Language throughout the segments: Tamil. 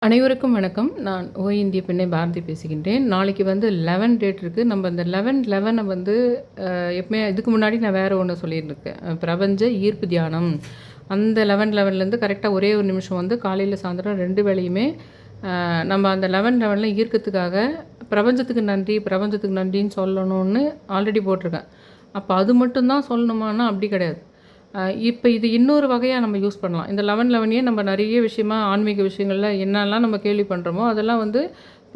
அனைவருக்கும் வணக்கம். நான் இந்திய பெண்ணை பாரதி பேசுகின்றேன். நாளைக்கு வந்து 11 டேட் இருக்கு. நம்ம இந்த 11/11 வந்து எப்பவுமே இதுக்கு முன்னாடி நான் வேறு ஒன்று சொல்லியிருந்திருக்கேன். பிரபஞ்ச ஈர்ப்பு தியானம். அந்த 11/11லேருந்து கரெக்டாக ஒரே ஒரு நிமிஷம் வந்து காலையில் சாயந்தரம் 2 வேளையுமே நம்ம அந்த 11/11ல் ஈர்க்கத்துக்காக பிரபஞ்சத்துக்கு நன்றி, பிரபஞ்சத்துக்கு நன்றின்னு சொல்லணும்னு ஆல்ரெடி போட்டிருக்கேன். அப்போ அது மட்டும்தான் சொல்லணுமான்னா அப்படி கிடையாது. இப்போ இது இன்னொரு வகையாக நம்ம யூஸ் பண்ணலாம். இந்த 11/11 நம்ம நிறைய விஷயமா ஆன்மீக விஷயங்கள்ல என்னெல்லாம் நம்ம கேள்வி பண்ணுறோமோ அதெல்லாம் வந்து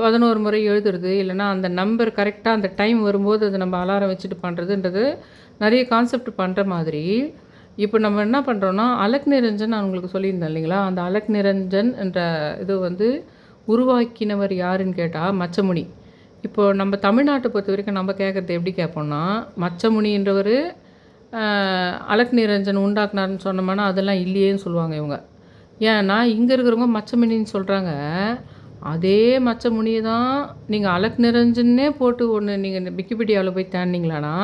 11 முறை எழுதுறது, இல்லைனா அந்த நம்பர் கரெக்டாக அந்த டைம் வரும்போது அதை நம்ம அலாரம் வச்சுட்டு பண்ணுறதுன்றது நிறைய கான்செப்ட் பண்ணுற மாதிரி. இப்போ நம்ம என்ன பண்ணுறோன்னா, அலக் நிரஞ்சன் நான் உங்களுக்கு சொல்லியிருந்தேன் இல்லைங்களா? அந்த அலக் நிரஞ்சன் என்ற இது வந்து உருவாக்கினவர் யாருன்னு கேட்டால் மச்சமுனி. இப்போது நம்ம தமிழ்நாட்டை பொறுத்த வரைக்கும் நம்ம கேட்குறது எப்படி கேட்போம்னா, மச்சமுனின்றவர் அலக் நிரஞ்சன் உண்டாக்குனார்னு சொன்னோம்னா அதெல்லாம் இல்லையேன்னு சொல்லுவாங்க இவங்க. ஏன்னா இங்கே இருக்கிறவங்க மச்சமுனின்னு சொல்கிறாங்க. அதே மச்சமுனியை தான் நீங்கள் அலக் நிரஞ்சன்னே போட்டு ஒன்று நீங்கள் இந்த விக்கிபீடியாவில் போய் தேடினீங்களானா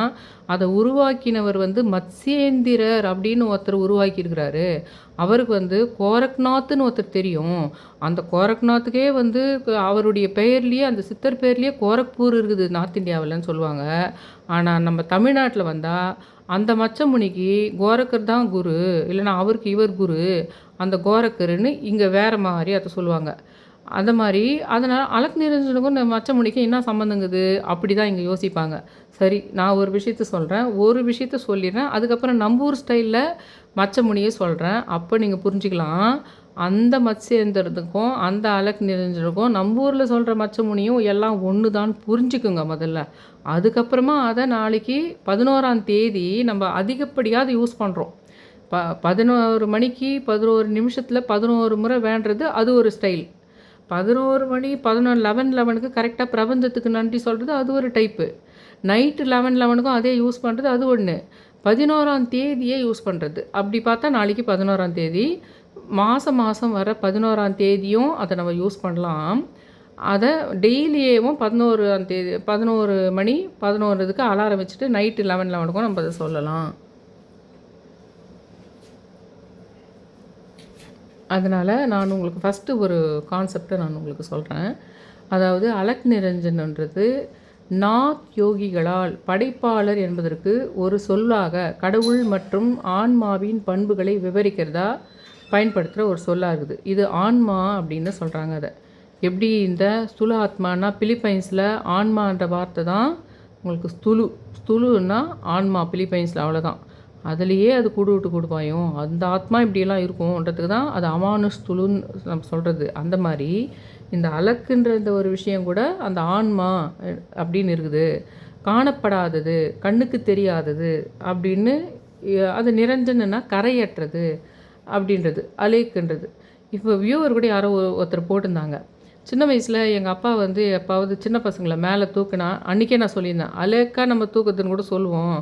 அதை உருவாக்கினவர் வந்து மத்ஸ்யேந்திரர் அப்படின்னு ஒருத்தர் உருவாக்கியிருக்கிறாரு. அவருக்கு வந்து கோரக்நாத்னு ஒருத்தர் தெரியும். அந்த கோரக்நாத்துக்கே வந்து அவருடைய பெயர்லேயே அந்த சித்தர் பேர்லேயே கோரக்பூர் இருக்குது நார்த் இந்தியாவில்னு சொல்லுவாங்க. ஆனால் நம்ம தமிழ்நாட்டில் வந்தால் அந்த மச்சமுனிக்கு கோரக்கர் தான் குரு, இல்லைனா அவருக்கு இவர் குரு, அந்த கோரக்கருன்னு இங்கே வேறு மாதிரி அதை சொல்லுவாங்க. அந்த மாதிரி அதனால் அலக் நிரஞ்சனுக்கும் இந்த மச்சமுனிக்கு என்ன சம்மந்தங்குது அப்படி தான் இங்கே யோசிப்பாங்க. சரி, நான் ஒரு விஷயத்த சொல்கிறேன், ஒரு விஷயத்த சொல்லிடுறேன், அதுக்கப்புறம் நம்பூர் ஸ்டைலில் மச்சமுனியை சொல்கிறேன். அப்போ நீங்கள் புரிஞ்சுக்கலாம். அந்த மத்ஸ்யேந்திரத்துக்கும் அந்த அலக் நிரஞ்சனுக்கும் நம்பூரில் சொல்கிற மச்சமுனியும் எல்லாம் ஒன்று தான் புரிஞ்சுக்குங்க முதல்ல. அதுக்கப்புறமா அதை நாளைக்கு 11ஆம் தேதி நம்ம அதிகப்படியாக அதை யூஸ் பண்ணுறோம். 11 மணிக்கு 11 நிமிஷத்தில் 11 முறை வேண்டுறது அது ஒரு ஸ்டைல். 11 மணி 11:11க்கு கரெக்டாக பிரபஞ்சத்துக்கு நன்றி சொல்கிறது அது ஒரு டைப்பு. நைட்டு 11:11க்கும் அதே யூஸ் பண்ணுறது அது ஒன்று. 11ஆம் தேதியே யூஸ் பண்ணுறது அப்படி பார்த்தா நாளைக்கு 11ஆம் தேதி மாதம் வர 11ஆம் தேதியும் அதை நம்ம யூஸ் பண்ணலாம். அதை டெய்லியேவும் 11ஆம் தேதி 11 மணி 11க்கு அலாரம் வச்சுட்டு நைட்டு 11:11க்கும் நம்ம அதை சொல்லலாம். அதனால் நான் உங்களுக்கு ஃபஸ்ட்டு ஒரு கான்செப்டை நான் உங்களுக்கு சொல்கிறேன். அதாவது அலக் நிரஞ்சன்ன்றது நாத் யோகிகளால் படைப்பாளர் என்பதற்கு ஒரு சொல்லாக கடவுள் மற்றும் ஆன்மாவின் பண்புகளை விவரிக்கிறதா பயன்படுத்துகிற ஒரு சொல்லாக இருக்குது. இது ஆன்மா அப்படின்னு சொல்கிறாங்க. அதை எப்படி இந்த ஸ்துல ஆத்மானா பிலிப்பைன்ஸில் ஆன்மான்ற வார்த்தை தான் உங்களுக்கு ஸ்துலுன்னா ஆன்மா பிலிப்பைன்ஸில் அவ்வளோதான். அதுலேயே அது கூடு விட்டு கொடுப்பாயும் அந்த ஆத்மா இப்படியெல்லாம் இருக்கும்ன்றதுக்கு தான் அது அமானுஷ்துலுன்னு நம்ம சொல்கிறது. அந்த மாதிரி இந்த அலக்குன்ற இந்த ஒரு விஷயம் கூட அந்த ஆன்மா அப்படின்னு இருக்குது. காணப்படாதது, கண்ணுக்கு தெரியாதது அப்படின்னு. அது நிரஞ்சனா கரையற்றது அப்படின்றது அலேக்குன்றது. இப்போ வியூவர் கூட யாரோ ஒருத்தர் போட்டிருந்தாங்க. சின்ன வயசில் எங்கள் அப்பா வந்து எப்பாவது சின்ன பசங்களை மேலே தூக்குனா அன்றைக்கே நான் சொல்லியிருந்தேன். அலேக்கா நம்ம தூக்குறதுன்னு கூட சொல்லுவோம்,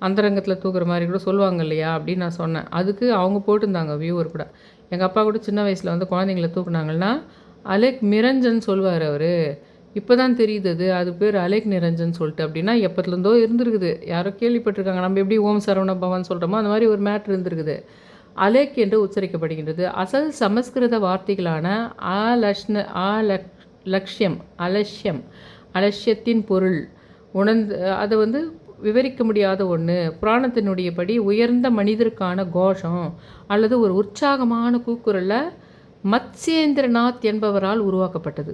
அந்தரங்கத்தில் தூக்குற மாதிரி கூட சொல்லுவாங்க இல்லையா அப்படின்னு நான் சொன்னேன். அதுக்கு அவங்க போட்டிருந்தாங்க வியூவர் கூட. எங்கள் அப்பா கூட சின்ன வயசில் வந்து குழந்தைங்கள தூக்குனாங்கன்னா அலேக் மிரஞ்சன் சொல்லுவார் அவர். இப்போ தான் தெரியுது அது பேர் அலேக் நிரஞ்சன் சொல்லிட்டு. அப்படின்னா எப்போத்துலேருந்தோ இருந்திருக்குது, யாரோ கேள்விப்பட்டிருக்காங்க. நம்ம எப்படி ஓம் சரவண பவன் சொல்கிறோமோ அந்த மாதிரி ஒரு மேட்ரு இருந்திருக்குது. அலேக் என்று உச்சரிக்கப்படுகின்றது. அசல் சமஸ்கிருத வார்த்தைகளான லக்ஷ்யம் அலட்சியத்தின் பொருள் உணர்ந்து அதை வந்து விவரிக்க முடியாத ஒன்று. புராணத்தினுடையபடி உயர்ந்த மனிதருக்கான கோஷம் அல்லது ஒரு உற்சாகமான கூக்குரலில் மத்ஸ்யேந்திரநாத் என்பவரால் உருவாக்கப்பட்டது.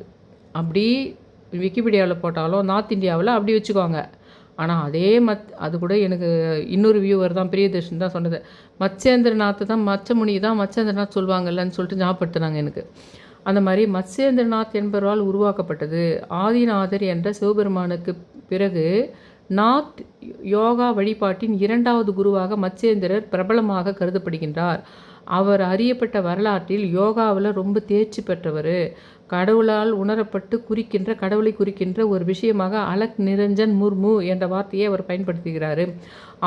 அப்படி விக்கிபீடியாவில் போட்டாலும் நார்த் இந்தியாவில் அப்படி வச்சுக்கோங்க. ஆனால் அதே அது கூட எனக்கு இன்னொரு வியூவர் தான் பிரியதர்ஷன் தான் சொன்னது. மத்ஸ்யேந்திரநாத் தான் மச்சமுனி தான் மத்ஸ்யேந்திரநாத் சொல்லுவாங்கல்லன்னு சொல்லிட்டு ஞாபகப்படுத்தினாங்க எனக்கு. அந்த மாதிரி மத்ஸ்யேந்திரநாத் என்பவரால் உருவாக்கப்பட்டது. ஆதிநாதர் என்ற சிவபெருமானுக்கு பிறகு நாத் யோகா வழிபாட்டின் 2வது குருவாக மத்ஸ்யேந்திரர் பிரபலமாக கருதப்படுகின்றார். அவர் அறியப்பட்ட வரலாற்றில் யோகாவில் ரொம்ப தேர்ச்சி பெற்றவர். கடவுளால் உணரப்பட்டு கடவுளை குறிக்கின்ற ஒரு விஷயமாக அலக் நிரஞ்சன் முர்மு என்ற வார்த்தையை அவர் பயன்படுத்துகிறார்.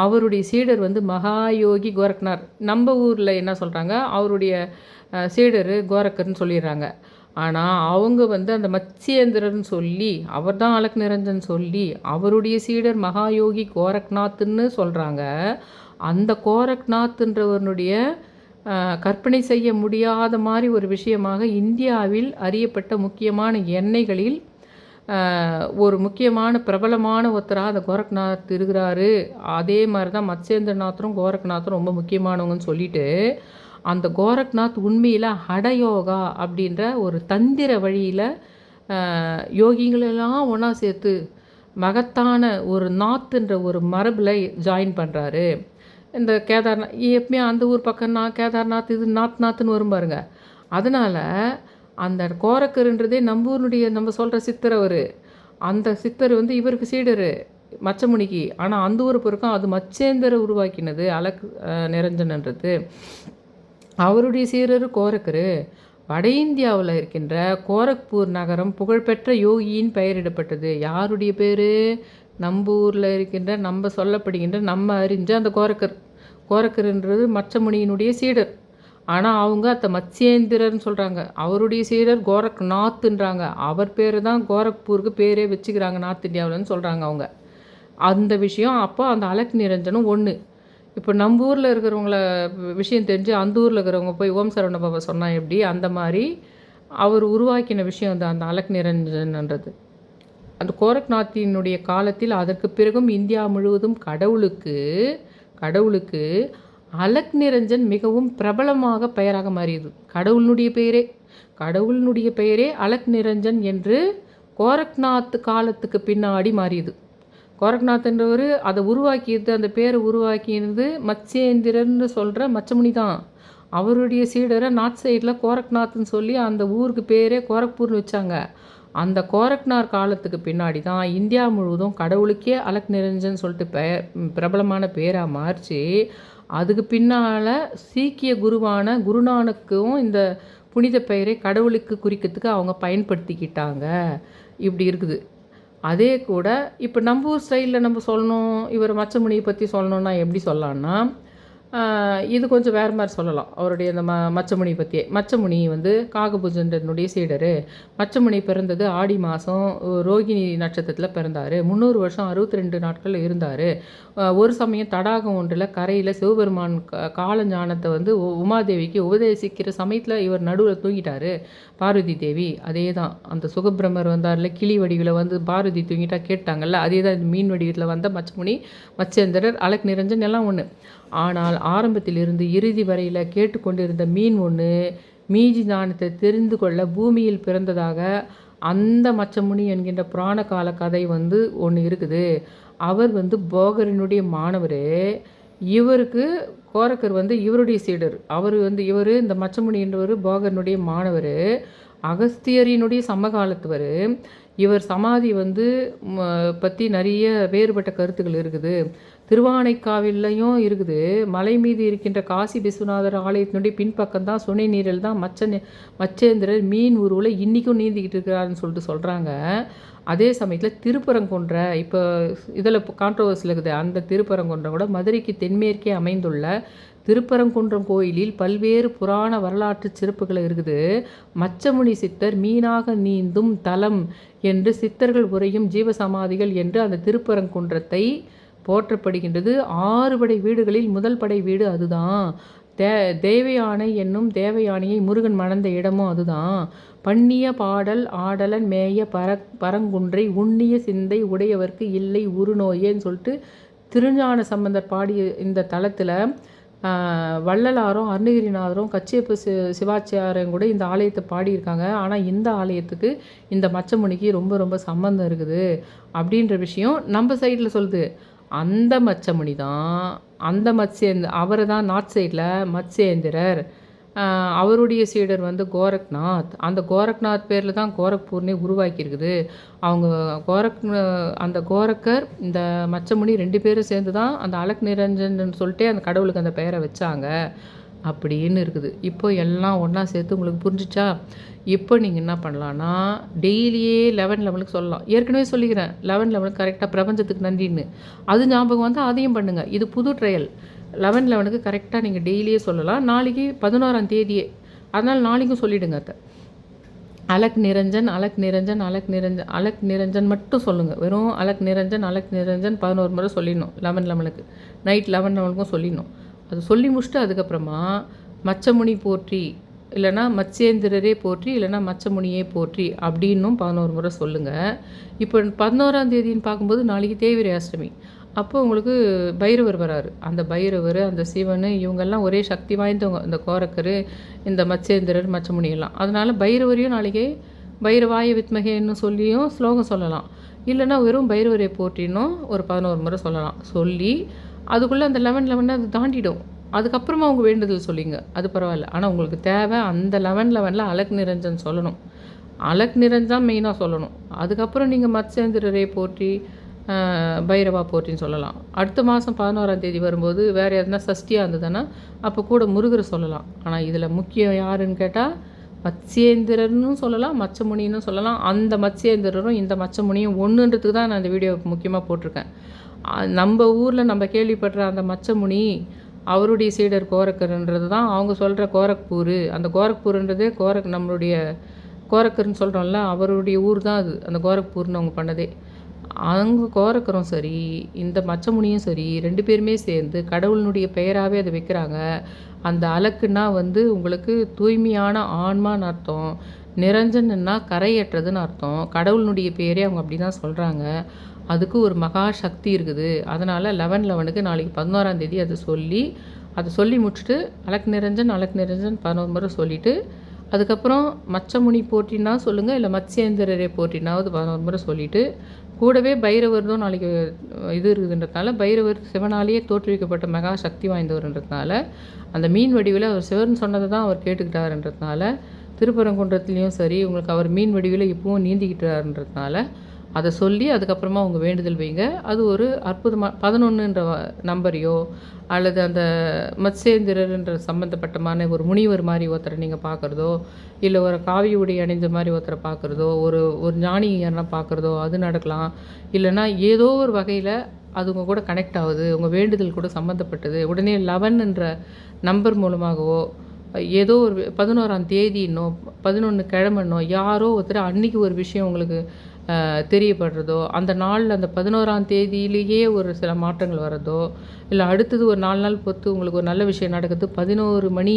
அவருடைய சீடர் வந்து மகாயோகி கோரக்நாத். நம்ம ஊரில் என்ன சொல்கிறாங்க, அவருடைய சீடர் கோரக்கர்னு சொல்லிடுறாங்க. ஆனால் அவங்க வந்து அந்த மத்ஸ்யேந்திரன் சொல்லி அவர் தான் அலக் நிரஞ்சன் சொல்லி அவருடைய சீடர் மகாயோகி கோரக்நாத்ன்னு சொல்கிறாங்க. அந்த கோரக்நாத்ன்றவனுடைய கற்பனை செய்ய முடியாத மாதிரி ஒரு விஷயமாக இந்தியாவில் அறியப்பட்ட முக்கியமான எண்ணெய்களில் ஒரு முக்கியமான பிரபலமான ஒருத்தராக அந்த கோரக்நாத் இருக்கிறாரு. அதே மாதிரி தான் மத்ஸ்யேந்திரநாத்தரும் கோரக்நாத்தரும் ரொம்ப முக்கியமானவங்கன்னு சொல்லிட்டு, அந்த கோரக்நாத் உண்மையில் ஹடயோகா அப்படின்ற ஒரு தந்திர வழியில் யோகிங்களெல்லாம் ஒன்றா சேர்த்து மகத்தான ஒரு நாத்துன்ற ஒரு மரபில் ஜாயின் பண்ணுறாரு. இந்த கேதார்நாத் எப்பயுமே அந்த ஊர் பக்கம்னா கேதார்நாத் இது நாத்துன்னு வரும் பாருங்க. அதனால் அந்த கோரக்கருன்றதே நம்பூர்னுடைய நம்ம சொல்கிற சித்தர் அவர். அந்த சித்தர் வந்து இவருக்கு சீடரு மச்சமுனிக்கு. ஆனால் அந்த ஊர் பொருக்கும் அது மச்சேந்தரை உருவாக்கினது அலக் நிரஞ்சன்ன்றது. அவருடைய சீடர் கோரக்கரு. வட இந்தியாவில் இருக்கின்ற கோரக்பூர் நகரம் புகழ்பெற்ற யோகியின் பெயரிடப்பட்டது. யாருடைய பேர்? நம்பூரில் இருக்கின்ற நம்ம சொல்லப்படுகின்ற நம்ம அறிஞ்ச அந்த கோரக்கருன்றது மச்சமுனியினுடைய சீடர். ஆனால் அவங்க அத்தை மத்ஸ்யேந்திரர்னு சொல்கிறாங்க. அவருடைய சீடர் கோரக்நாத்துன்றாங்க. அவர் பேர் தான் கோரக்பூருக்கு பேரே வச்சுக்கிறாங்க நார்த் இந்தியாவில்னு சொல்கிறாங்க அவங்க. அந்த விஷயம் அப்போ அந்த அலக் நிரஞ்சனும் ஒன்று. இப்போ நம்ம ஊரில் இருக்கிறவங்கள விஷயம் தெரிஞ்சு அந்த ஊரில் இருக்கிறவங்க போய் ஓம் சரவண பாபா சொன்னால் எப்படி, அந்த மாதிரி அவர் உருவாக்கின விஷயம் அந்த அலக் நிரஞ்சன்ன்றது. அந்த கோரக்நாத்தினுடைய காலத்தில் அதற்கு பிறகும் இந்தியா முழுவதும் கடவுளுக்கு அலக் நிரஞ்சன் மிகவும் பிரபலமாக பெயராக மாறியது. கடவுளுடைய பெயரே அலக் நிரஞ்சன் என்று கோரக்நாத் காலத்துக்கு பின்னாடி மாறியது. கோரக்நாத் என்றவர் அதை உருவாக்கியது, அந்த பேரை உருவாக்கியது மத்ஸ்யேந்திரன்னு சொல்கிற மச்சமுனி தான். அவருடைய சீடரை நார்த் சைடில் கோரக்நாத்னு சொல்லி அந்த ஊருக்கு பேரே கோரக்பூர்னு வச்சாங்க. அந்த கோரக்நாத் காலத்துக்கு பின்னாடி தான் இந்தியா முழுவதும் கடவுளுக்கே அலக் நிரஞ்சன் சொல்லிட்டு பிரபலமான பேராக மாறிச்சு. அதுக்கு பின்னால் சீக்கிய குருவான குருநானக்கும் இந்த புனித பெயரை கடவுளுக்கு குறிக்கிறதுக்கு அவங்க பயன்படுத்திக்கிட்டாங்க. இப்படி இருக்குது. அதே கூட இப்போ நம்ம ஊர் ஸ்டைலில் நம்ம சொல்லணும், இவர் மச்சமுனியை பற்றி சொல்லணுன்னா எப்படி சொல்லலான்னா, இது கொஞ்சம் வேறு மாதிரி சொல்லலாம். அவருடைய அந்த மச்சமுனி பற்றியே. மச்சமுனி வந்து காகபுஜன்றனுடைய சீடர். மச்சமுனி பிறந்தது ஆடி மாதம் ரோகிணி நட்சத்திரத்தில் பிறந்தார். 300 வருஷம் 62 நாட்கள் இருந்தார். ஒரு சமயம் தடாகம் ஒன்றில் கரையில் சிவபெருமான் காலஞானத்தை வந்து உமாதேவிக்கு உபதேசிக்கிற சமயத்தில் இவர் நடுவில் தூங்கிட்டார். பார்வதி தேவி அதே தான் அந்த சுகபிரமர் வந்தார்ல, கிளி வடிவில் வந்து பார்வதி தூங்கிட்டா கேட்டாங்கல்ல, அதே தான் மீன் வடிவத்தில் வந்த மச்சமுனி, மத்ஸ்யேந்திரர், அலக் நிரஞ்சன் எல்லாம் ஒன்று. ஆனால் ஆரம்பத்திலிருந்து இறுதி வரையில் கேட்டுக்கொண்டிருந்த மீன் ஒன்று மீதி ஞானத்தை தெரிந்து கொள்ள பூமியில் பிறந்ததாக அந்த மச்சமுனி என்கின்ற புராண கால கதை வந்து ஒன்று இருக்குது. அவர் வந்து போகரினுடைய மாணவர். இவருக்கு கோரக்கர் வந்து இவருடைய சீடர். இவர் இந்த மச்சமுனி என்றவர் போகரினுடைய மாணவர். அகஸ்தியரினுடைய சமகாலத்தவர். இவர் சமாதி வந்து பற்றி நிறைய வேறுபட்ட கருத்துக்கள் இருக்குது. திருவானைக்காவிலையும் இருக்குது. மலை மீது இருக்கின்ற காசி விஸ்வநாதர் ஆலயத்தினுடைய பின்பக்கம்தான் சுனை நீரில் தான் மச்சேந்திரர் மீன் உருவில் இன்றைக்கும் நீந்திக்கிட்டு இருக்கிறாருன்னு சொல்லிட்டு சொல்கிறாங்க. அதே சமயத்தில் திருப்பரங்குன்ற இப்போ இதில் கான்ட்ரவர்ஸில் இருக்குது. அந்த திருப்பரங்குன்றம் கூட மதுரைக்கு தென்மேற்கே அமைந்துள்ள திருப்பரங்குன்றம் கோயிலில் பல்வேறு புராண வரலாற்று சிறப்புகள் இருக்குது. மச்சமுனி சித்தர் மீனாக நீந்தும் தலம் என்று சித்தர்கள் உரையும் ஜீவசமாதிகள் என்று அந்த திருப்பரங்குன்றத்தை போற்றப்படுகின்றது. 6 படை வீடுகளில் முதல் படை வீடு அதுதான். தேவயானை என்னும் தேவயானையை முருகன் மணந்த இடமும் அதுதான். பண்ணிய பாடல் ஆடலன் மேய பரங்குன்றை உண்ணிய சிந்தை உடையவர்க்கு இல்லை உருநோயேன்னு சொல்லிட்டு திருஞான சம்பந்தர் பாடிய இந்த தலத்தில் வள்ளலாரும் அருணகிரிநாதரும் கச்சியப்ப சிவாச்சாரியும் கூட இந்த ஆலயத்தை பாடியிருக்காங்க. ஆனால் இந்த ஆலயத்துக்கு இந்த மச்சமுனிக்கு ரொம்ப ரொம்ப சம்பந்தம் இருக்குது அப்படின்ற விஷயம் நம்ம சைடில் சொல்லுது. அந்த மச்சமுனி தான் அவரை தான் நார்த் சைடில் மத்ஸ்யேந்திரர். அவருடைய சீடர் வந்து கோரக்நாத். அந்த கோரக்நாத் பேரில் தான் கோரக்பூர்னே உருவாக்கியிருக்குது. அவங்க அந்த கோரக்கர் இந்த மச்சமுனி 2 பேரும் சேர்ந்து தான் அந்த அலக் நிரஞ்சன் சொல்லிட்டு அந்த கடவுளுக்கு அந்த பெயரை வச்சாங்க அப்படின்னு இருக்குது. இப்போ எல்லாம் ஒன்றா சேர்த்து உங்களுக்கு புரிஞ்சிச்சா? இப்போ நீங்கள் என்ன பண்ணலான்னா டெய்லியே 11 சொல்லலாம். ஏற்கனவே சொல்லிக்கிறேன் 11 கரெக்டாக பிரபஞ்சத்துக்கு நன்றின்னு. அது ஞாபகம் வந்து அதையும் பண்ணுங்கள். இது புது ட்ரையல். 11 கரெக்டாக நீங்கள் டெய்லியே சொல்லலாம். நாளைக்கு 11ஆம் தேதியே, அதனால் நாளைக்கும் சொல்லிவிடுங்க. அதை அலக் நிரஞ்சன் மட்டும் சொல்லுங்கள். வெறும் அலக் நிரஞ்சன் 11 முறை சொல்லிடணும். 11 நைட் 11 சொல்லிடணும். அது சொல்லி முடிச்சுட்டு அதுக்கப்புறமா மச்சமுனி போற்றி, இல்லைனா மத்ஸ்யேந்திரரே போற்றி, இல்லைனா மச்சமுனியே போற்றி அப்படின்னும் 11 முறை சொல்லுங்கள். இப்போ 11ஆம் தேதின்னு பார்க்கும்போது நாளைக்கு தேய்பிறை அஷ்டமி. அப்போ உங்களுக்கு பைரவர் வராரு. அந்த பைரவர், அந்த சிவன், இவங்கெல்லாம் ஒரே சக்தி வாய்ந்தவங்க. இந்த கோரக்கர், இந்த மத்ஸ்யேந்திரர், மச்சமுனி எல்லாம். அதனால் பைரவரையும் நாளைக்கு பைரவாய வித்மகேன்னு சொல்லியும் ஸ்லோகம் சொல்லலாம். இல்லைன்னா வெறும் பைரவரை போற்றினும் ஒரு 11 முறை சொல்லலாம். சொல்லி அதுக்குள்ளே அந்த 11 அது தாண்டிடும். அதுக்கப்புறமா அவங்க வேண்டுதல் சொல்லிங்க, அது பரவாயில்ல. ஆனால் உங்களுக்கு தேவை அந்த 11 அலக் நிரஞ்சன் சொல்லணும். அலக் நிரஞ்சன் மெயினாக சொல்லணும். அதுக்கப்புறம் நீங்கள் மத்ஸ்யேந்திரரை போற்றி, பைரவா போற்றின்னு சொல்லலாம். அடுத்த மாதம் 11ஆம் தேதி வரும்போது வேறு எதுனா சஷ்டியாக இருந்ததுன்னா அப்போ கூட முருகரை சொல்லலாம். ஆனால் இதில் முக்கியம் யாருன்னு கேட்டால் மத்ஸ்யேந்திரர்னு சொல்லலாம், மச்சமுனின்னு சொல்லலாம். அந்த மத்ஸ்யேந்திரரும் இந்த மச்சமுனியும் ஒன்றுன்றதுக்கு தான் நான் இந்த வீடியோ முக்கியமாக போட்டிருக்கேன். நம்ம ஊரில் நம்ம கேள்விப்படுற அந்த மச்சமுனி அவருடைய சீடர் கோரக்கர்ன்றது தான் அவங்க சொல்கிற கோரக்பூர். அந்த கோரக்பூர்ன்றதே நம்மளுடைய கோரக்கர்னு சொல்கிறோம்ல, அவருடைய ஊர் தான் அது. அந்த கோரக்பூர்னு அவங்க பண்ணதே. அவங்க கோரக்கரும் சரி, இந்த மச்சமுனியும் சரி, 2 பேருமே சேர்ந்து கடவுளினுடைய பெயராகவே அதை வைக்கிறாங்க. அந்த அலக்குன்னா உங்களுக்கு தூய்மையான ஆன்மான்னு அர்த்தம். நிரஞ்சன்னா கரையற்றதுன்னு அர்த்தம். கடவுளினுடைய பேரே அவங்க அப்படி தான் சொல்கிறாங்க. அதுக்கு ஒரு மகா சக்தி இருக்குது. அதனால் 11/11க்கு நாளைக்கு 11ஆம் தேதி அதை சொல்லி முடிச்சுட்டு அலக் நிரஞ்சன் 11 முறை சொல்லிவிட்டு அதுக்கப்புறம் மச்சமுனி போற்றினா சொல்லுங்கள், இல்லை மத்ஸ்யேந்திரரை போற்றினாவது 11 முறை சொல்லிவிட்டு கூடவே பைரவர்தும் நாளைக்கு இது இருக்குதுன்றதுனால பைரவர் சிவனாலேயே தோற்றுவிக்கப்பட்ட மெகா சக்தி வாய்ந்தவர்ன்றதுனால அந்த மீன் வடிவில் அவர் சிவன் சொன்னதை தான் அவர் கேட்டுக்கிட்டாருன்றதுனால திருப்பரங்குன்றத்துலேயும் சரி உங்களுக்கு அவர் மீன் வடிவில் இப்போவும் நீந்திக்கிட்டாருன்றதுனால அதை சொல்லி அதுக்கப்புறமா அவங்க வேண்டுதல் வைங்க. அது ஒரு அற்புதமாக 11ன்ற நம்பரையோ அல்லது அந்த மத்ஸ்யேந்திரர்ன்ற சம்மந்தப்பட்டமான ஒரு முனிவர் மாதிரி ஒருத்தரை நீங்கள் பார்க்குறதோ, இல்லை ஒரு காவி உடை அணிந்த மாதிரி ஒருத்தரை பார்க்குறதோ, ஒரு ஞானி யாரா பார்க்குறதோ அது நடக்கலாம். இல்லைன்னா ஏதோ ஒரு வகையில் அது உங்கள் கூட கனெக்ட் ஆகுது, உங்கள் வேண்டுதல் கூட சம்மந்தப்பட்டது. உடனே 11ன்ற நம்பர் மூலமாகவோ ஏதோ ஒரு 11ஆம் தேதின்னோ 11 கிழமைன்னோ யாரோ ஒருத்தர் அன்றைக்கி ஒரு விஷயம் உங்களுக்கு தெரியப்படுறதோ, அந்த நாளில் அந்த 11ஆம் தேதியிலேயே ஒரு சில மாற்றங்கள் வர்றதோ, இல்லை அடுத்தது ஒரு 4 நாள் பொறுத்து உங்களுக்கு ஒரு நல்ல விஷயம் நடக்குது 11 மணி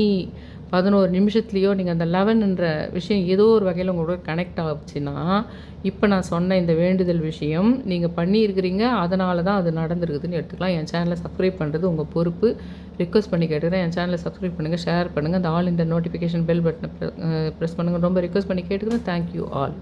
11 நிமிஷத்துலேயோ நீங்கள் அந்த 11ன்ற விஷயம் ஏதோ ஒரு வகையில் உங்களோட கனெக்ட் ஆச்சுன்னா, இப்போ நான் சொன்ன இந்த வேண்டுதல் விஷயம் நீங்கள் பண்ணியிருக்கிறீங்க, அதனால தான் அது நடந்துருக்குதுன்னு எடுத்துக்கலாம். என் சேனலை சப்ஸ்கிரைப் பண்ணுறது உங்கள் பொறுப்பு. ரிக்வஸ்ட் பண்ணி கேட்டுக்கிறேன். என் சேனலை சப்ஸ்கிரைப் பண்ணுங்கள், ஷேர் பண்ணுங்கள், அந்த ஆல் இந்த நோட்டிஃபிகேஷன் பெல் பட்டனை ப்ரெஸ் பண்ணுங்கள். ரொம்ப ரிக்வஸ்ட் பண்ணி கேட்டுக்கிறேன். Thank you all.